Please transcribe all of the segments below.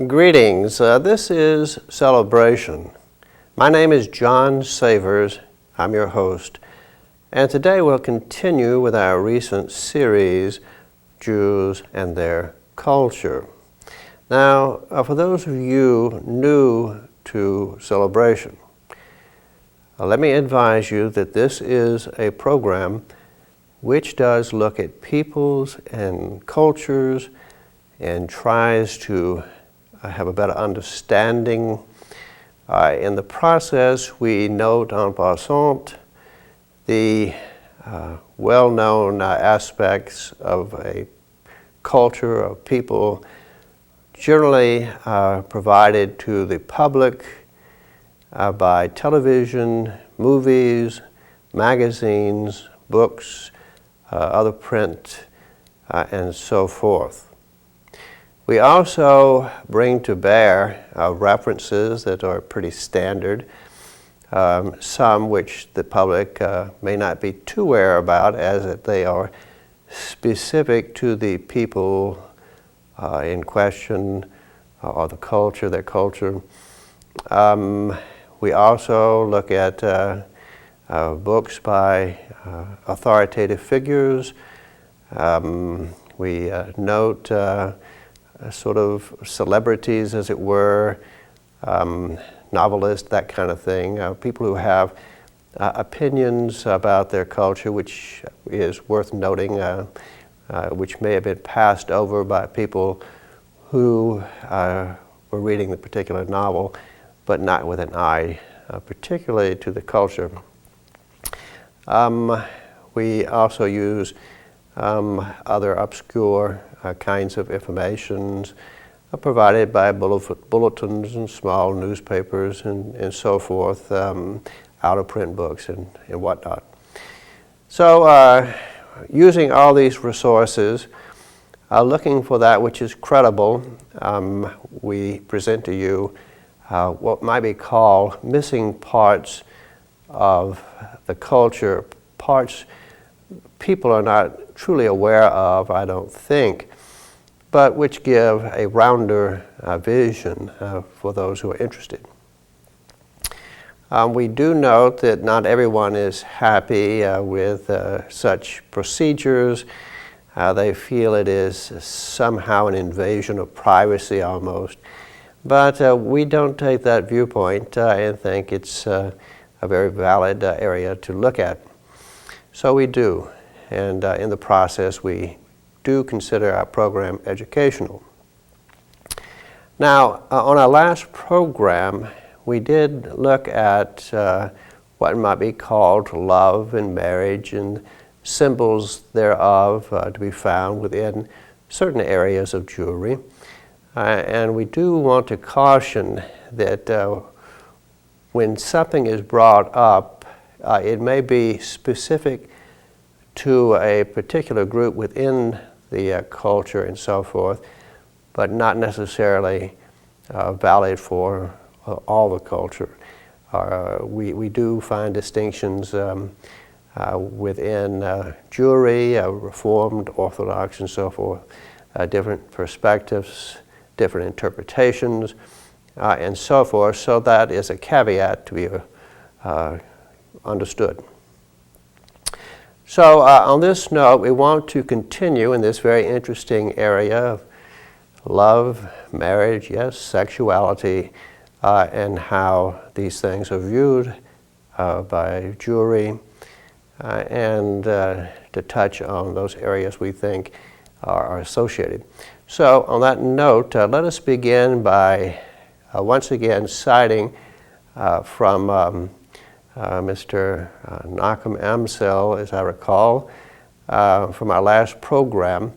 Greetings. This is Celebration. My name is John Savers. I'm your host. And today we'll continue with our recent series, Jews and Their Culture. Now, for those of you new to Celebration, let me advise you that this is a program which does look at peoples and cultures and tries to have a better understanding. In the process, we note en passant the well-known aspects of a culture of people generally provided to the public by television, movies, magazines, books, other print, and so forth. We also bring to bear references that are pretty standard, some which the public may not be too aware about, as that they are specific to the people in question or the culture, their culture. We also look at books by authoritative figures. We note sort of celebrities, as it were, novelists, that kind of thing, people who have opinions about their culture, which is worth noting, which may have been passed over by people who were reading the particular novel, but not with an eye particularly to the culture. We also use other obscure kinds of informations provided by bulletins and small newspapers and so forth, out-of-print books and whatnot. So using all these resources, looking for that which is credible, we present to you what might be called missing parts of the culture, parts people are not truly aware of, I don't think, but which give a rounder vision for those who are interested. We do note that not everyone is happy with such procedures. They feel it is somehow an invasion of privacy almost. But we don't take that viewpoint and think it's a very valid area to look at. So we do, and in the process we do consider our program educational. Now, on our last program, we did look at what might be called love and marriage and symbols thereof to be found within certain areas of Jewry. And we do want to caution that when something is brought up, it may be specific to a particular group within the culture and so forth, but not necessarily valid for all the culture. We do find distinctions within Jewry, Reformed, Orthodox, and so forth, different perspectives, different interpretations, and so forth. So that is a caveat to be understood. So on this note, we want to continue in this very interesting area of love, marriage, yes, sexuality, and how these things are viewed by Jewry, and to touch on those areas we think are associated. So on that note, let us begin by once again citing from Mr. Nachum Amsel, as I recall, from our last program,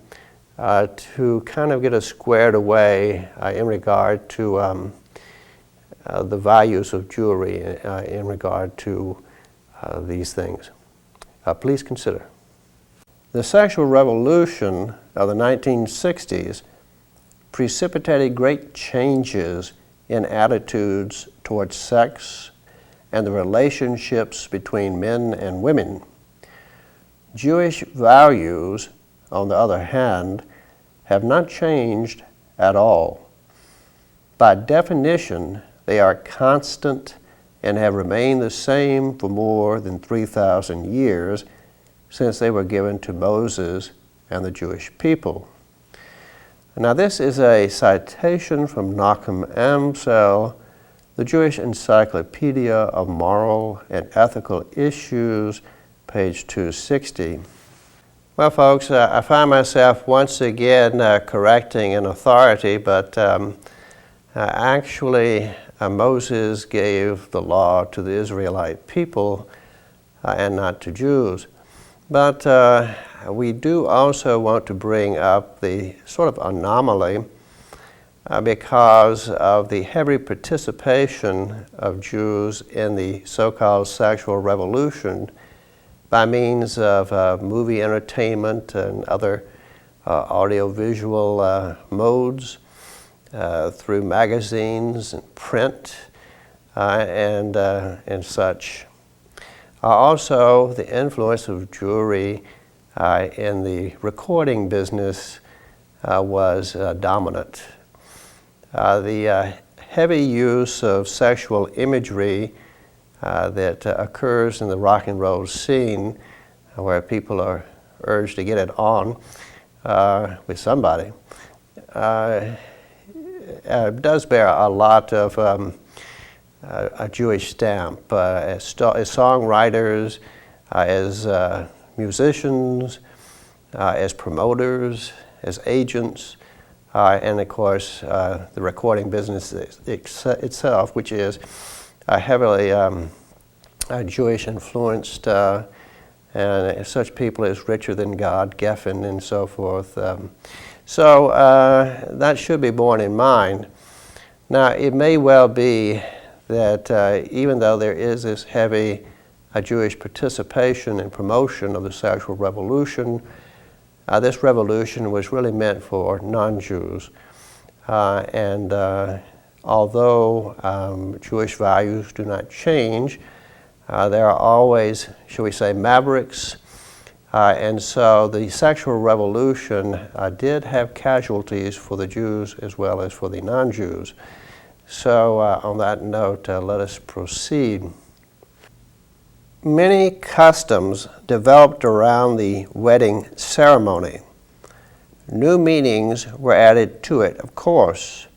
to kind of get us squared away in regard to the values of Jewry in regard to these things. Please consider. The sexual revolution of the 1960s precipitated great changes in attitudes towards sex and the relationships between men and women. Jewish values, on the other hand, have not changed at all. by definition, they are constant and have remained the same for more than 3,000 years since they were given to Moses and the Jewish people. Now this is a citation from Nachum Amsel, the Jewish Encyclopedia of Moral and Ethical Issues, page 260. Well, folks, I find myself once again correcting an authority, but actually Moses gave the law to the Israelite people and not to Jews. But we do also want to bring up the sort of anomaly because of the heavy participation of Jews in the so-called sexual revolution by means of movie entertainment and other audiovisual modes, through magazines and print and such. Also, the influence of Jewry in the recording business was dominant. The heavy use of sexual imagery that occurs in the rock and roll scene, where people are urged to get it on with somebody, does bear a lot of a Jewish stamp as songwriters, as musicians, as promoters, as agents, and of course the recording business itself, which is heavily Jewish influenced, and such people as Richer Than God, Geffen, and so forth. So that should be borne in mind. Now, it may well be that even though there is this heavy Jewish participation and promotion of the sexual revolution, this revolution was really meant for non-Jews. And although Jewish values do not change, there are always, shall we say, mavericks. And so the sexual revolution did have casualties for the Jews as well as for the non-Jews. So on that note, let us proceed. Many customs developed around the wedding ceremony. New meanings were added to it, of course.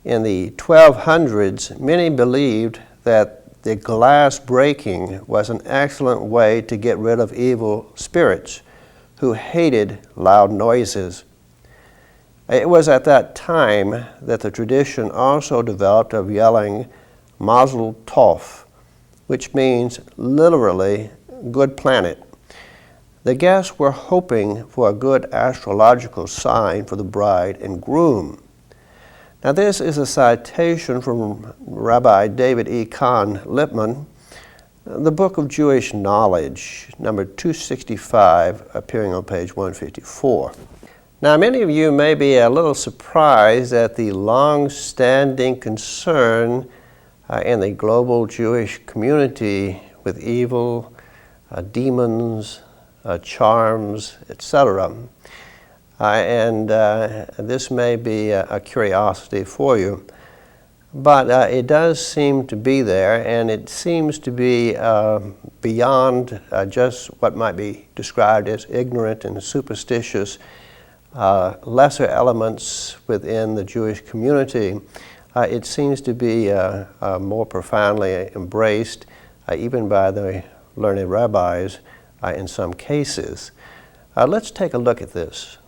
In the 1200s, many believed that the glass breaking was an excellent way to get rid of evil spirits who hated loud noises. It was at that time that the tradition also developed of yelling Mazel Tov, which means literally good planet. The guests were hoping for a good astrological sign for the bride and groom. Now this is a citation from Rabbi David E. Kahn Lippman, the Book of Jewish Knowledge, number 265, appearing on page 154. Now many of you may be a little surprised at the long-standing concern in the global Jewish community with evil, demons, charms, etc. And this may be a curiosity for you, but it does seem to be there, and it seems to be beyond just what might be described as ignorant and superstitious lesser elements within the Jewish community. It seems to be more profoundly embraced even by the learned rabbis in some cases. Let's take a look at this.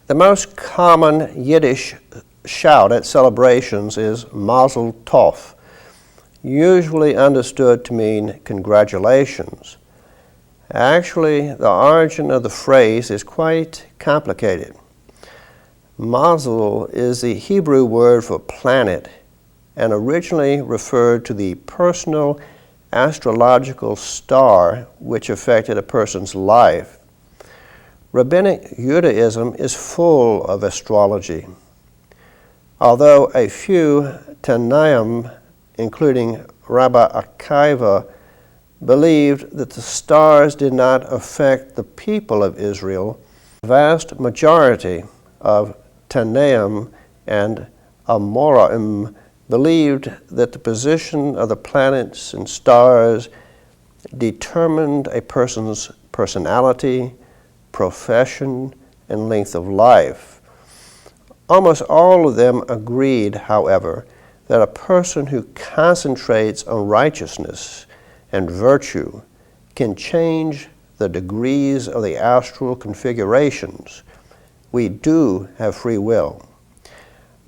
The most common Yiddish shout at celebrations is Mazel Tov, usually understood to mean congratulations. Actually, the origin of the phrase is quite complicated. Mazel is the Hebrew word for planet and originally referred to the personal astrological star which affected a person's life. Rabbinic Judaism is full of astrology. Although a few Tanaim, including Rabbi Akiva, believed that the stars did not affect the people of Israel, the vast majority of Tanaim and Amoraim believed that the position of the planets and stars determined a person's personality, profession, and length of life. Almost all of them agreed, however, that a person who concentrates on righteousness and virtue can change the degrees of the astral configurations. We do have free will.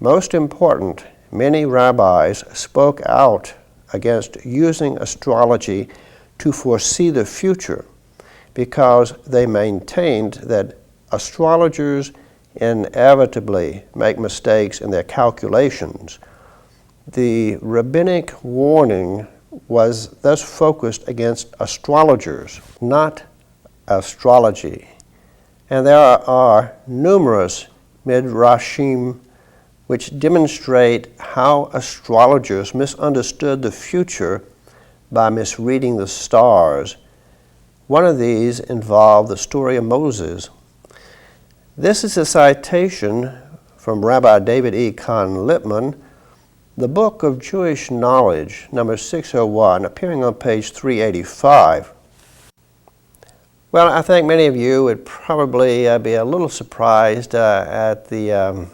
Most important, many rabbis spoke out against using astrology to foresee the future because they maintained that astrologers inevitably make mistakes in their calculations. The rabbinic warning was thus focused against astrologers, not astrology. And there are numerous midrashim which demonstrate how astrologers misunderstood the future by misreading the stars. One of these involved the story of Moses. This is a citation from Rabbi David E. Kahn Lippman, the Book of Jewish Knowledge, number 601, appearing on page 385. Well, I think many of you would probably be a little surprised at the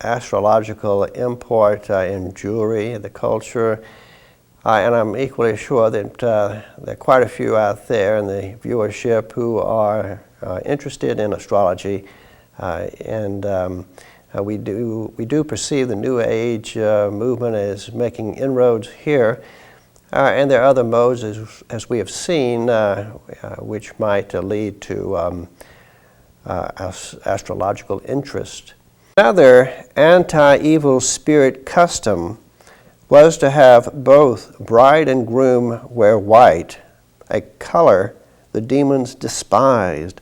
astrological import in Jewry, the culture, and I'm equally sure that there are quite a few out there in the viewership who are interested in astrology, and we do perceive the New Age movement as making inroads here, and there are other modes, as we have seen, which might lead to astrological interest. Another anti-evil spirit custom was to have both bride and groom wear white, a color the demons despised.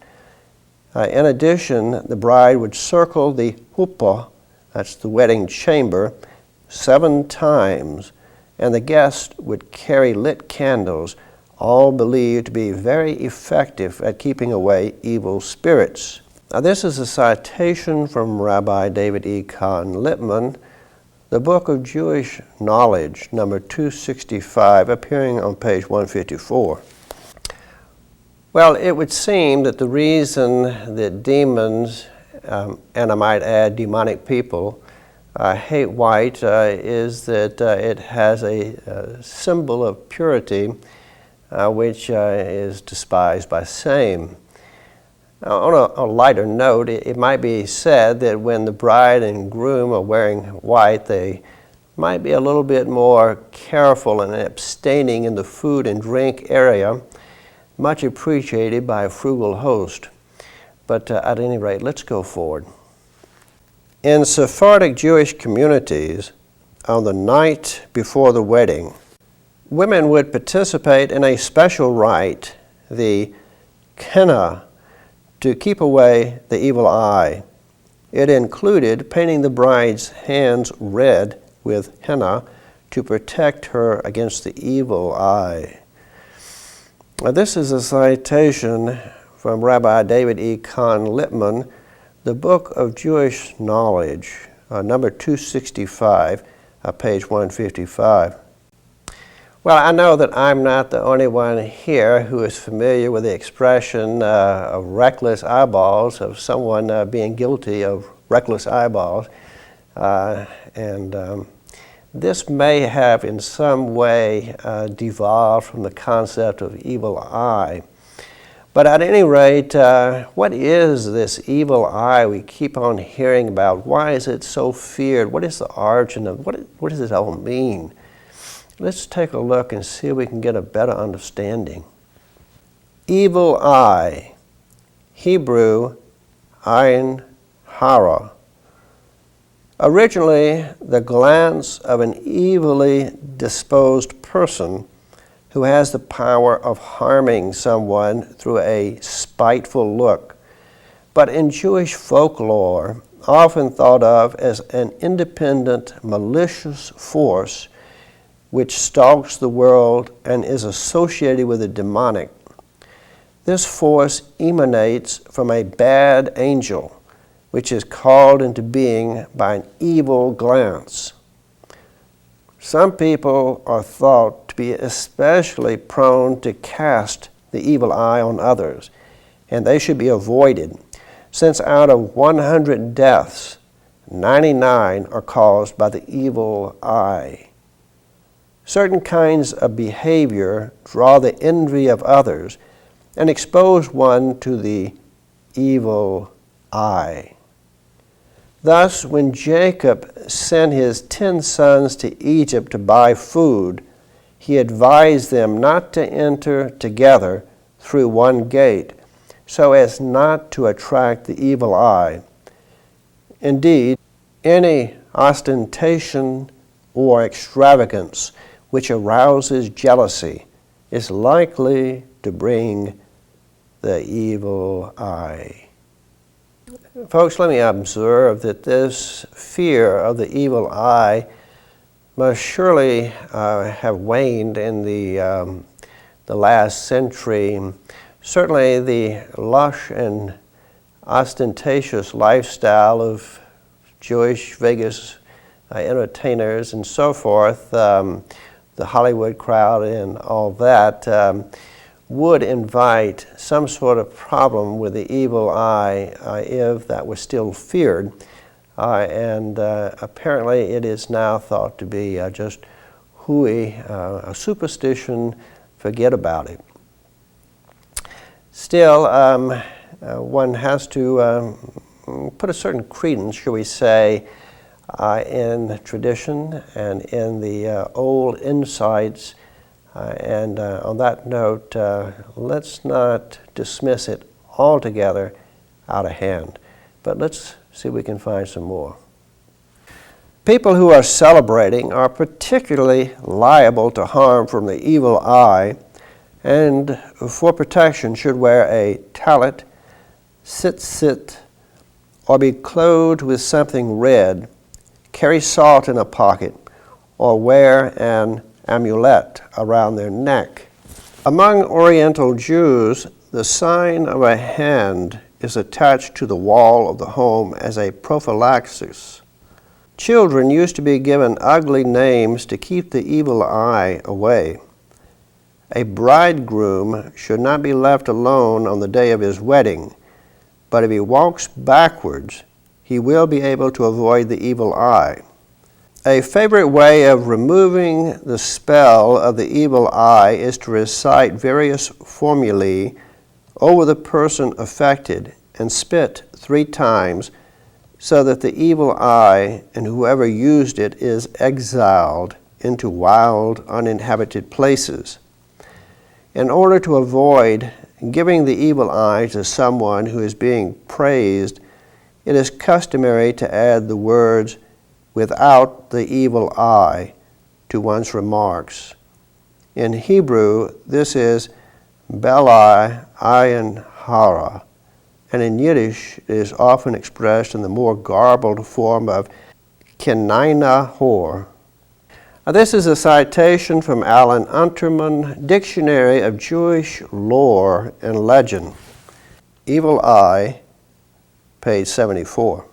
In addition, the bride would circle the huppah, that's the wedding chamber, 7 times, and the guest would carry lit candles, all believed to be very effective at keeping away evil spirits. Now, this is a citation from Rabbi David E. Kahn Lippman, the Book of Jewish Knowledge, number 265, appearing on page 154. Well, it would seem that the reason that demons, and I might add demonic people, hate white is that it has a symbol of purity, which is despised by same. Now, on a lighter note, it might be said that when the bride and groom are wearing white, they might be a little bit more careful in abstaining in the food and drink area, much appreciated by a frugal host. But at any rate, let's go forward. In Sephardic Jewish communities, on the night before the wedding, women would participate in a special rite, the henna, to keep away the evil eye. It included painting the bride's hands red with henna to protect her against the evil eye. Now, this is a citation from Rabbi David E. Kahn Lippman, the Book of Jewish Knowledge, number 265, page 155. Well, I know that I'm not the only one here who is familiar with the expression of reckless eyeballs, of someone being guilty of reckless eyeballs. This may have in some way devolved from the concept of evil eye. But at any rate, what is this evil eye we keep on hearing about? Why is it so feared? What is the origin of it? What does it all mean? Let's take a look and see if we can get a better understanding. Evil eye, Hebrew, ayin hara. Originally, the glance of an evilly disposed person who has the power of harming someone through a spiteful look, but in Jewish folklore, often thought of as an independent, malicious force which stalks the world and is associated with the demonic. This force emanates from a bad angel which is called into being by an evil glance. Some people are thought to be especially prone to cast the evil eye on others, and they should be avoided, since out of 100 deaths, 99 are caused by the evil eye. Certain kinds of behavior draw the envy of others and expose one to the evil eye. Thus, when Jacob sent his 10 sons to Egypt to buy food, he advised them not to enter together through one gate, so as not to attract the evil eye. Indeed, any ostentation or extravagance which arouses jealousy is likely to bring the evil eye. Folks, let me observe that this fear of the evil eye must surely have waned in the last century. Certainly the lush and ostentatious lifestyle of Jewish Vegas entertainers and so forth, the Hollywood crowd and all that, would invite some sort of problem with the evil eye if that was still feared. And apparently it is now thought to be just hooey, a superstition, forget about it. Still, one has to put a certain credence, shall we say, in tradition and in the old insights. And on that note, let's not dismiss it altogether out of hand, but let's see if we can find some more. People who are celebrating are particularly liable to harm from the evil eye, and for protection should wear a talit, tzitzit, or be clothed with something red, carry salt in a pocket, or wear an amulet around their neck. Among Oriental Jews, the sign of a hand is attached to the wall of the home as a prophylaxis. Children used to be given ugly names to keep the evil eye away. A bridegroom should not be left alone on the day of his wedding, but if he walks backwards, he will be able to avoid the evil eye. A favorite way of removing the spell of the evil eye is to recite various formulae over the person affected and spit 3 times so that the evil eye and whoever used it is exiled into wild, uninhabited places. In order to avoid giving the evil eye to someone who is being praised, it is customary to add the words "without the evil eye" to one's remarks. In Hebrew, this is belai ayin hara, and in Yiddish it is often expressed in the more garbled form of kenaina hor. This is a citation from Alan Unterman, Dictionary of Jewish Lore and Legend. Evil eye, page 74.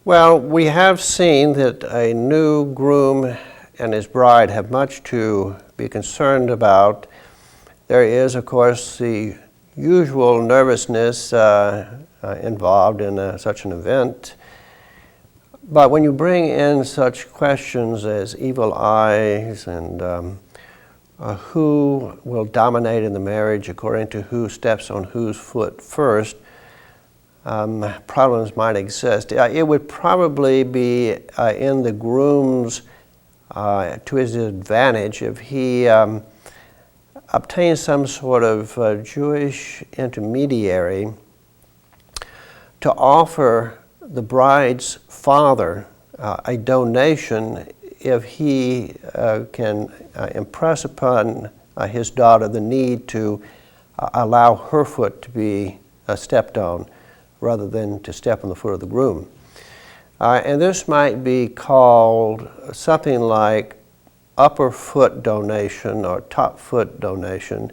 Well, we have seen that a new groom and his bride have much to be concerned about. There is, of course, the usual nervousness involved in such an event. But when you bring in such questions as evil eyes and who will dominate in the marriage according to who steps on whose foot first, problems might exist. It would probably be in the groom's to his advantage if he obtains some sort of Jewish intermediary to offer the bride's father a donation if he can impress upon his daughter the need to allow her foot to be stepped on rather than to step on the foot of the groom. And this might be called something like upper foot donation or top foot donation.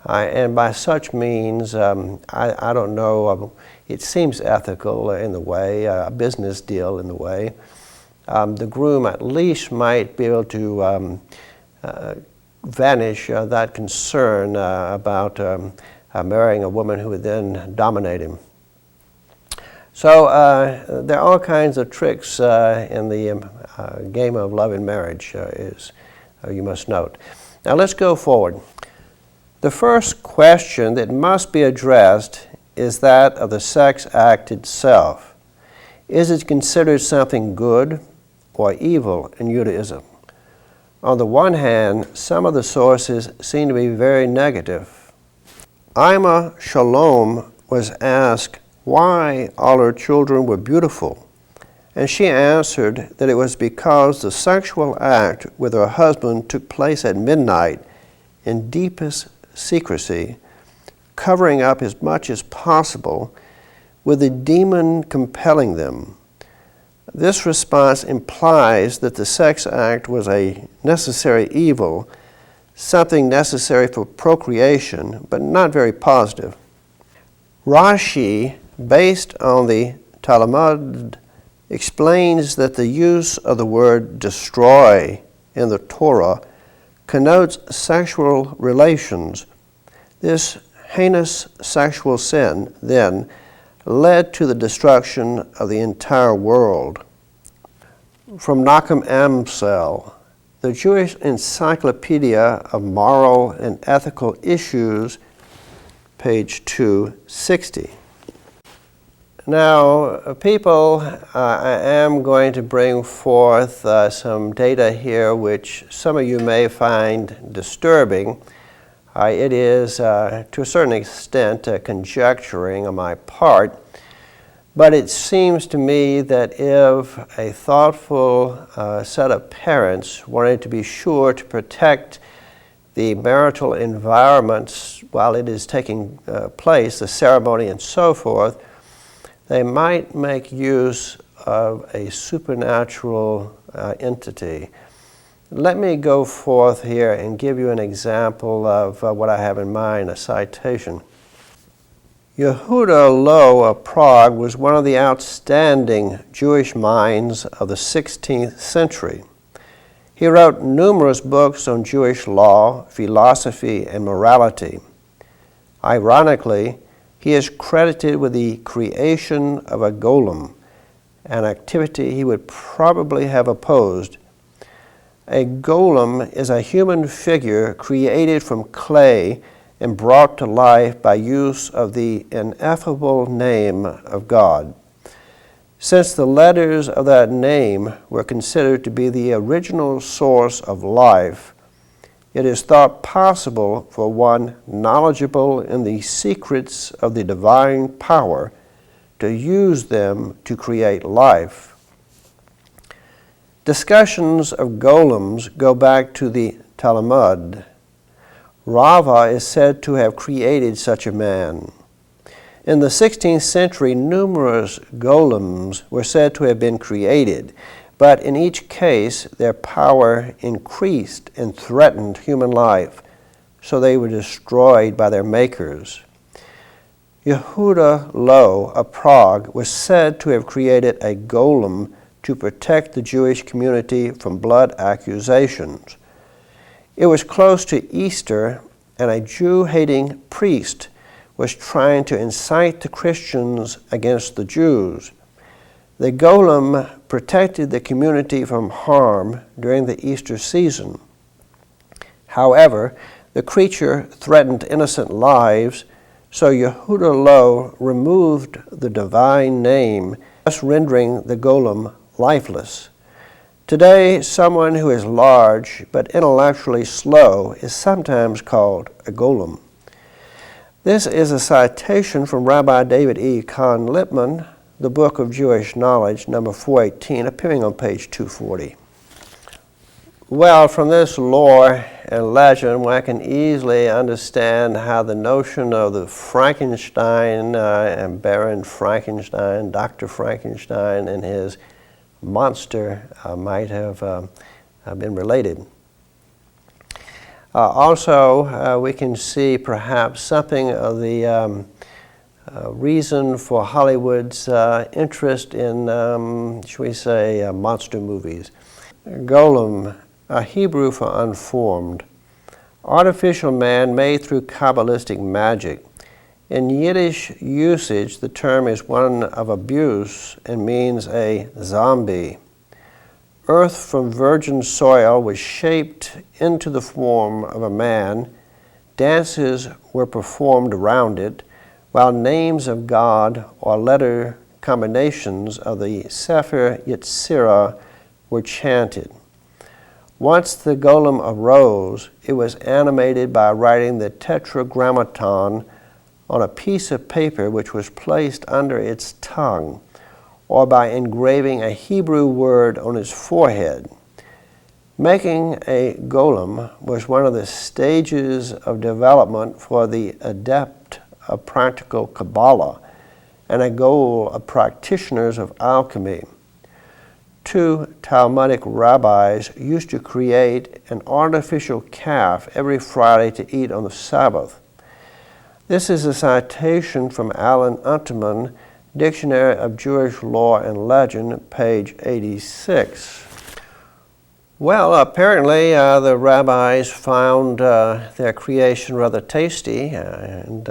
And by such means, I don't know, it seems ethical in the way, a business deal in the way. The groom at least might be able to vanish that concern about marrying a woman who would then dominate him. So there are all kinds of tricks in the game of love and marriage, you must note. Now let's go forward. The first question that must be addressed is that of the sex act itself. Is it considered something good or evil in Judaism? On the one hand, some of the sources seem to be very negative. Ima Shalom was asked why all her children were beautiful, and she answered that it was because the sexual act with her husband took place at midnight in deepest secrecy, covering up as much as possible, with the demon compelling them. This response implies that the sex act was a necessary evil, something necessary for procreation, but not very positive. Rashi, based on the Talmud, explains that the use of the word destroy in the Torah connotes sexual relations. This heinous sexual sin, then, led to the destruction of the entire world. From Nachum Amsel, the Jewish Encyclopedia of Moral and Ethical Issues, page 260. Now, people, I am going to bring forth some data here which some of you may find disturbing. It is, to a certain extent, conjecturing on my part, but it seems to me that if a thoughtful set of parents wanted to be sure to protect the marital environments while it is taking place, the ceremony and so forth, they might make use of a supernatural entity. Let me go forth here and give you an example of what I have in mind, a citation. Yehudah Loew of Prague was one of the outstanding Jewish minds of the 16th century. He wrote numerous books on Jewish law, philosophy, and morality. Ironically, he is credited with the creation of a golem, an activity he would probably have opposed. A golem is a human figure created from clay and brought to life by use of the ineffable name of God. Since the letters of that name were considered to be the original source of life, it is thought possible for one knowledgeable in the secrets of the divine power to use them to create life. Discussions of golems go back to the Talmud. Rava is said to have created such a man. In the 16th century, numerous golems were said to have been created, but in each case, their power increased and threatened human life, so they were destroyed by their makers. Yehudah Loew of Prague was said to have created a golem to protect the Jewish community from blood accusations. It was close to Easter, and a Jew-hating priest was trying to incite the Christians against the Jews. The golem protected the community from harm during the Easter season. However, the creature threatened innocent lives, so Yehudah Loew removed the divine name, thus rendering the golem lifeless. Today, someone who is large but intellectually slow is sometimes called a golem. This is a citation from Rabbi David E. Kahn Lippman, The Book of Jewish Knowledge, number 418, appearing on page 240. Well, from this lore and legend, one can easily understand how the notion of the Frankenstein and Baron Frankenstein, Dr. Frankenstein, and his monster might have been related. Also, we can see perhaps something of the reason for Hollywood's interest in, shall we say, monster movies. Golem, a Hebrew for unformed. Artificial man made through Kabbalistic magic. In Yiddish usage, the term is one of abuse and means a zombie. Earth from virgin soil was shaped into the form of a man. Dances were performed around it, while names of God or letter combinations of the Sefer Yetzirah were chanted. Once the golem arose, it was animated by writing the Tetragrammaton on a piece of paper which was placed under its tongue, or by engraving a Hebrew word on his forehead. Making a golem was one of the stages of development for the adept of practical Kabbalah and a goal of practitioners of alchemy. 2 Talmudic rabbis used to create an artificial calf every Friday to eat on the Sabbath. This is a citation from Alan Unterman, Dictionary of Jewish Law and Legend, page 86. Well, apparently the rabbis found their creation rather tasty, and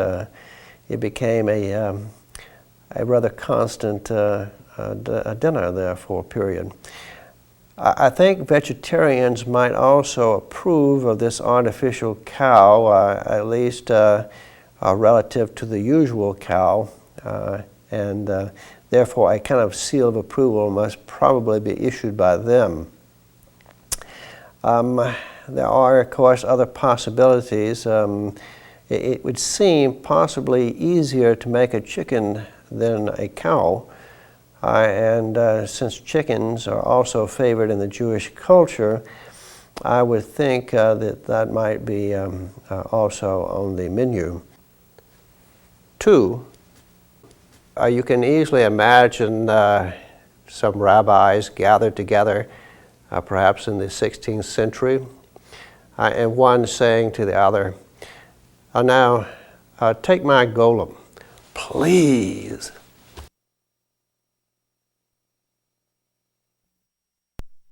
it became a rather constant dinner there for a period. I think vegetarians might also approve of this artificial cow, at least relative to the usual cow, and therefore a kind of seal of approval must probably be issued by them. There are, of course, other possibilities. It would seem possibly easier to make a chicken than a cow, and since chickens are also favored in the Jewish culture, I would think that might be also on the menu. 2, you can easily imagine some rabbis gathered together, perhaps in the 16th century, and one saying to the other, now take my golem, please.